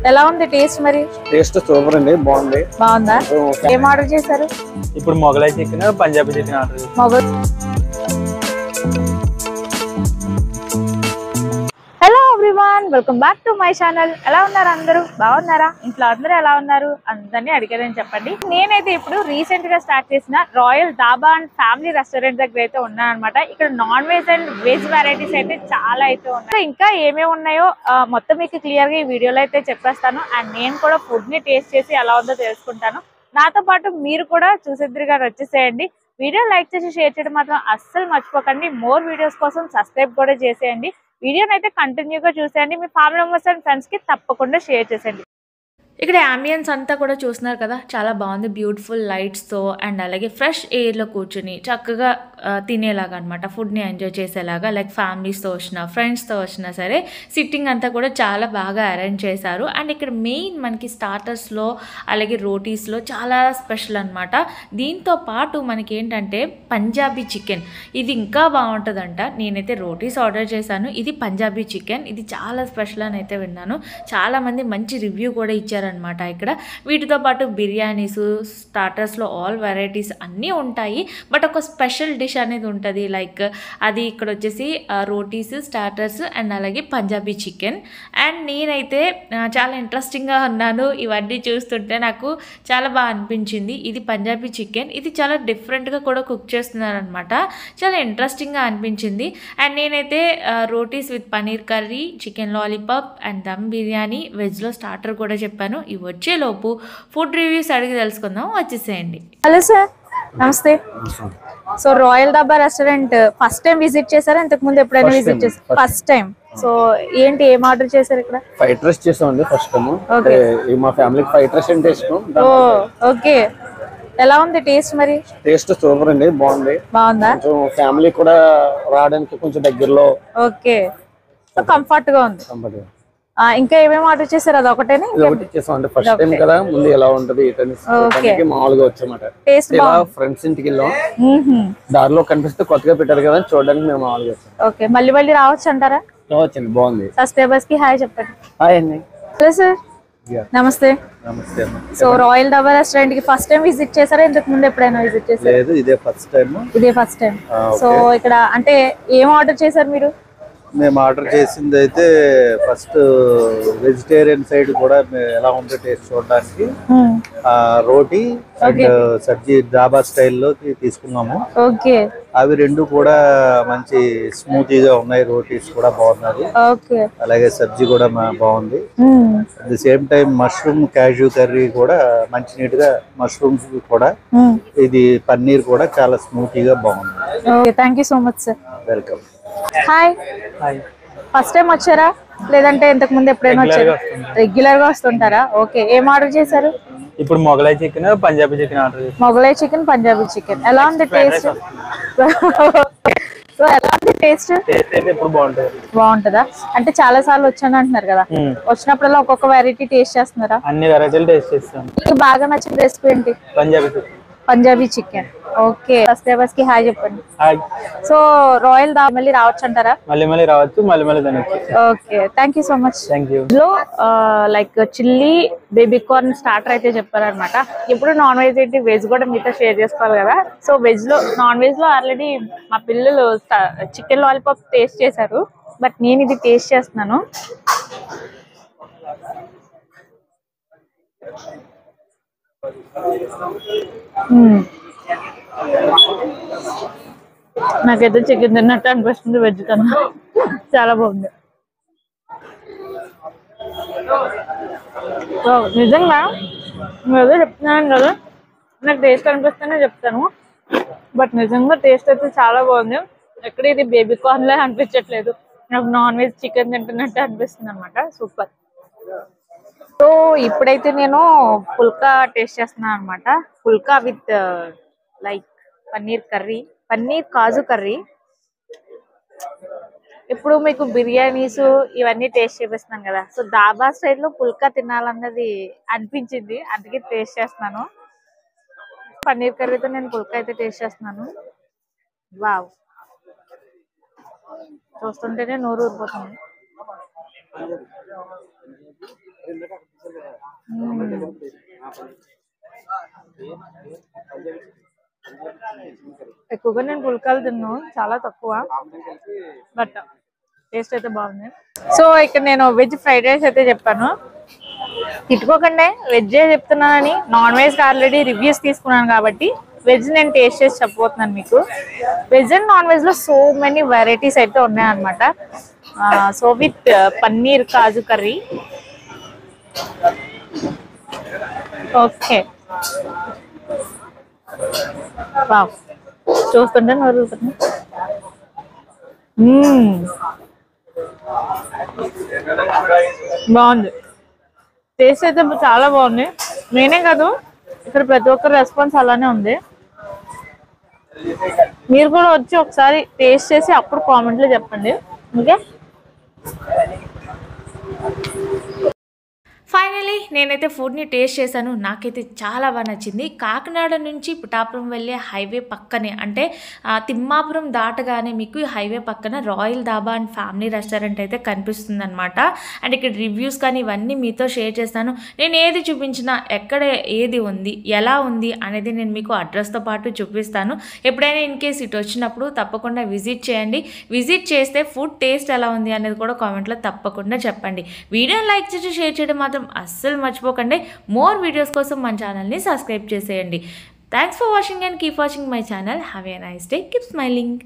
ఎలా ఉంది టేస్ట్ మరి? టేస్ట్ సూపర్ అండి, బాగుంది. బాగుందా? ఏం ఆర్డర్ చేశారు? ఇప్పుడు Mughlai chicken, Punjabi chicken order చేశారు. Hello everyone, welcome back to my channel. ఎలా ఉన్నారు అందరూ? బాగున్నారా? ఇంట్లో అందరూ ఎలా ఉన్నారు? అందరినీ అడిగారని చెప్పండి. నేనైతే ఇప్పుడు రీసెంట్ గా స్టార్ట్ చేసిన royal dhaba and family restaurant దగ్గర అయితే ఉన్నాను అనమాట. ఇక్కడ non veg and veg varieties అయితే చాలా అయితే ఉన్నాయి. ఇంకా ఏమేమి ఉన్నాయో మొత్తం మీకు క్లియర్ గా ఈ వీడియోలో అయితే చెప్పేస్తాను. అండ్ నేను కూడా ఫుడ్ ని టేస్ట్ చేసి ఎలా ఉందో తెలుసుకుంటాను. నాతో పాటు మీరు కూడా చూసేద్దరుగా వచ్చేసేయండి. వీడియో లైక్ చేసి షేర్ చేయడం మాత్రం అస్సలు మర్చిపోకండి. మోర్ వీడియోస్ కోసం సబ్స్క్రైబ్ కూడా చేసేయండి. వీడియోని అయితే కంటిన్యూగా చూసేయండి. మీ ఫ్యామిలీ మెంబర్స్ అండ్ ఫ్రెండ్స్ కి తప్పకుండా షేర్ చేసేయండి. ఇక్కడ అంబియన్స్ అంతా కూడా చూస్తున్నారు కదా, చాలా బాగుంది. బ్యూటిఫుల్ లైట్స్తో అండ్ అలాగే ఫ్రెష్ ఎయిర్లో కూర్చుని చక్కగా తినేలాగా అనమాట. ఫుడ్ని ఎంజాయ్ చేసేలాగా, లైక్ ఫ్యామిలీస్తో వచ్చినా ఫ్రెండ్స్తో వచ్చినా సరే సిట్టింగ్ అంతా కూడా చాలా బాగా అరేంజ్ చేశారు. అండ్ ఇక్కడ మెయిన్ మనకి స్టార్టర్స్లో అలాగే రోటీస్లో చాలా స్పెషల్ అనమాట. దీంతో పాటు మనకి ఏంటంటే పంజాబీ చికెన్, ఇది ఇంకా బాగుంటుందంట. నేనైతే రోటీస్ ఆర్డర్ చేశాను, ఇది పంజాబీ చికెన్, ఇది చాలా స్పెషల్ అని అయితే విన్నాను. చాలామంది మంచి రివ్యూ కూడా ఇచ్చారు అనమాట. ఇక్కడ వీటితో పాటు బిర్యానీస్, స్టార్టర్స్లో ఆల్ వెరైటీస్ అన్నీ ఉంటాయి. బట్ ఒక స్పెషల్ డిష్ అనేది ఉంటుంది, లైక్ అది ఇక్కడ వచ్చేసి రోటీస్, స్టార్టర్స్ అండ్ అలాగే పంజాబీ చికెన్. అండ్ నేనైతే చాలా ఇంట్రెస్టింగ్గా ఉన్నాను. ఇవన్నీ చూస్తుంటే నాకు చాలా బాగా అనిపించింది. ఇది పంజాబీ చికెన్, ఇది చాలా డిఫరెంట్గా కూడా కుక్ చేస్తున్నారనమాట. చాలా ఇంట్రెస్టింగ్గా అనిపించింది. అండ్ నేనైతే rotis with paneer curry, chicken lollipop and dum biryani, వెజ్లో స్టార్టర్ కూడా చెప్పాను. ఇవి వచ్చేలోపు ఫుడ్ రివ్యూస్ అడిగి తెలుసుకుందాం, వచ్చేసేయండి. హలో సార్, నమస్తే. So royal dhaba restaurant first time visit చేశారా? ఇంతకు ముందు ఎప్పుడైనా విజిట్ చేశారు? First time. సో ఏంటి, ఏం ఆర్డర్ చేశారు ఇక్కడ? ఫ్రైడ్ రైస్ చేసామండి ఫస్ట్ టైం. మా ఫ్యామిలీకి ఫ్రైడ్ రైస్ అంటే ఇష్టం. ఓకే, ఎలా ఉంది టేస్ట్ మరి? టేస్ట్ సూపర్ అండి, బాగుంది. బాగుందా? ఫ్యామిలీ కూడా రావడానికి కొంచెం దగ్గరలో. ఓకే, సో కంఫర్ట్ గా ఉంది. ఇంకా ఏమేమి ఆర్డర్ చేశారు? అది ఒకటేనా? ఫస్ట్ టైం కదా, ముందు ఎలా ఉంటది మామూలుగా వచ్చామాట. ఫ్రెండ్స్ ఇంటికి వెళ్ళాం, దారిలో కనిపిస్తే కొత్తగా పెట్టారు కదా చూడడానికి మేము మామూలుగా వచ్చాం. ఓకే, మళ్ళీ మళ్ళీ రావచ్చు అంటారా? రావచ్చండి, బాగుంది. సబ్స్క్రైబర్స్ కి హాయ్ చెప్పండి. హాయ్ అండి. హలో సార్, నమస్తే. నమస్తే. సో రాయల్ ధాబా రెస్టారెంట్ కి ఫస్ట్ టైం విజిట్ చేశారా? ఇంతకు ముందు ఎప్పుడైనా విజిట్ చేశారా? లేదు, ఇదే ఫస్ట్ టైం. ఇదే ఫస్ట్ టైం. సో ఇక్కడ అంటే ఏం ఆర్డర్ చేశారు మీరు? మేము ఆర్డర్ చేసింది అయితే ఫస్ట్ వెజిటేరియన్ సైడ్ కూడా ఎలా ఉందో టేస్ట్ చూడడానికి రోటీ అండ్ సబ్జీ ధాబా స్టైల్లో తీసుకున్నాము. ఓకే, అవి రెండు కూడా మంచి స్మూతీగా ఉన్నాయి. రోటీస్ కూడా బాగున్నది, అలాగే సబ్జీ కూడా బాగుంది. At the same time mushroom cashew curry కూడా మంచి నీట్ గా, మష్రూమ్స్ కూడా, ఇది పన్నీర్ కూడా చాలా స్మూతీగా బాగుంది. Thank you so much sir. Welcome. Hi. First time వచ్చారా లేదంటే ఇంతకు ముందు ఎప్పుడైనా వచ్చారా? రెగ్యులర్ గా వస్తుంటారా? ఓకే, ఏం ఆర్డర్ చేశారు? ఇప్పుడు Mughlai chicken, Punjabi chicken order చేశారు. Mughlai chicken, Punjabi chicken. ఎలా ఉంది టేస్ట్? సో ఎలా ఉంది టేస్ట్? ఇప్పుడు బాగుంటుందా? అంటే చాలా సార్లు వచ్చాను అంటున్నారు కదా, వచ్చినప్పుడల్లా ఒక్కొక్క వెరైటీ టేస్ట్ చేస్తున్నారా? అన్ని వెరైటీలు టేస్ట్ చేస్తాను. మీకు బాగా నచ్చిన రెసిపీ ఏంటి? పంజాబీ చికెన్. ఓకే, సబ్స్క్రైబర్స్ కి హాయ్ చెప్పండి. సో రాయల్ ధాబా మళ్ళీ రావచ్చు అంటారా? మళ్ళీ రావచ్చు, మళ్ళీ తినొచ్చు. Okay, thank you so much. Thank you. లో like chilli baby corn starter అయితే చెప్పారనమాట. ఇప్పుడు నాన్ వెజ్ ఏంటి, వెజ్ కూడా మీతో షేర్ చేసుకోవాలి కదా. సో వెజ్ లో, నాన్ వెజ్ లో ఆల్రెడీ మా పిల్లలు చికెన్ లాలీపాప్ టేస్ట్ చేశారు, బట్ నేను ఇది టేస్ట్ చేస్తున్నాను. నాకైతే చికెన్ తిన్నట్టు అనిపిస్తుంది వెజ్ కన్నా. చాలా బాగుంది. నిజంగా ఏదో చెప్తున్నాను కదా, నాకు టేస్ట్ అనిపిస్తేనే చెప్తాను, బట్ నిజంగా టేస్ట్ అయితే చాలా బాగుంది. ఎక్కడ ఇది బేబీ కార్న్ లా అనిపించట్లేదు, నాకు నాన్ వెజ్ చికెన్ తింటున్నట్టు అనిపిస్తుంది అనమాట. సూపర్. సో ఇప్పుడైతే నేను పుల్కా టేస్ట్ చేస్తున్నాను అనమాట. Phulka with like paneer curry, paneer kaju curry. ఇప్పుడు మీకు బిర్యానీస్ ఇవన్నీ టేస్ట్ చేపిస్తున్నాను కదా, సో ధాబా స్టైల్ లో పుల్కా తినాలన్నది అనిపించింది, అందుకే టేస్ట్ చేస్తున్నాను. పన్నీర్ కర్రీతో నేను పుల్కా అయితే టేస్ట్ చేస్తున్నాను. వావ్, చూస్తుంటేనే నోరు ఊరిపోతుంది. ఎక్కువగా నేను పుల్కాలు తిన్నాను, చాలా తక్కువ, బట్ టేస్ట్ అయితే బాగుంది. సో ఇక్కడ నేను వెజ్ ఫ్రైడ్ రైస్ అయితే చెప్పాను, తిట్టుకోకండి వెజ్జే చెప్తున్నానని. నాన్ వెజ్ ఆల్రెడీ రివ్యూస్ తీసుకున్నాను కాబట్టి వెజ్ నేను టేస్ట్ చేసి చెప్పబోతున్నాను మీకు. వెజ్ అండ్ నాన్ వెజ్ లో సో మెనీ వెరైటీస్ అయితే ఉన్నాయన్నమాట. So with paneer kaju curry. Okay, wow, చూస్తుంటే నవ్వుతుంది. బాగుంది, టేస్ట్ అయితే చాలా బాగుంది. నేనే కాదు, ఇక్కడ ప్రతి ఒక్కరి రెస్పాన్స్ అలానే ఉంది. మీరు కూడా వచ్చి ఒకసారి టేస్ట్ చేసి అప్పుడు కామెంట్లో చెప్పండి. ఓకే, ఫైనలీ నేనైతే ఫుడ్ని టేస్ట్ చేశాను, నాకైతే చాలా బాగా నచ్చింది. కాకినాడ నుంచి పిఠాపురం వెళ్ళే హైవే పక్కనే, అంటే తిమ్మాపురం దాటగానే మీకు హైవే పక్కన royal dhaba and family restaurant అయితే కనిపిస్తుంది అనమాట. అండ్ ఇక్కడ రివ్యూస్ కానీ ఇవన్నీ మీతో షేర్ చేస్తాను. నేను ఏది చూపించినా ఎక్కడ ఏది ఉంది, ఎలా ఉంది అనేది నేను మీకు అడ్రస్తో పాటు చూపిస్తాను. ఎప్పుడైనా ఇన్ కేస్ ఇటు వచ్చినప్పుడు తప్పకుండా విజిట్ చేయండి. విజిట్ చేస్తే ఫుడ్ టేస్ట్ ఎలా ఉంది అనేది కూడా కామెంట్లో తప్పకుండా చెప్పండి. వీడియోని లైక్ చేసి షేర్ చేయడం మాత్రం అస్సలు మర్చిపోకండి. మోర్ వీడియోస్ కోసం మన ఛానల్ని సబ్స్క్రైబ్ చేసేయండి. Thanks for watching and keep watching my channel. Have a nice day, keep smiling.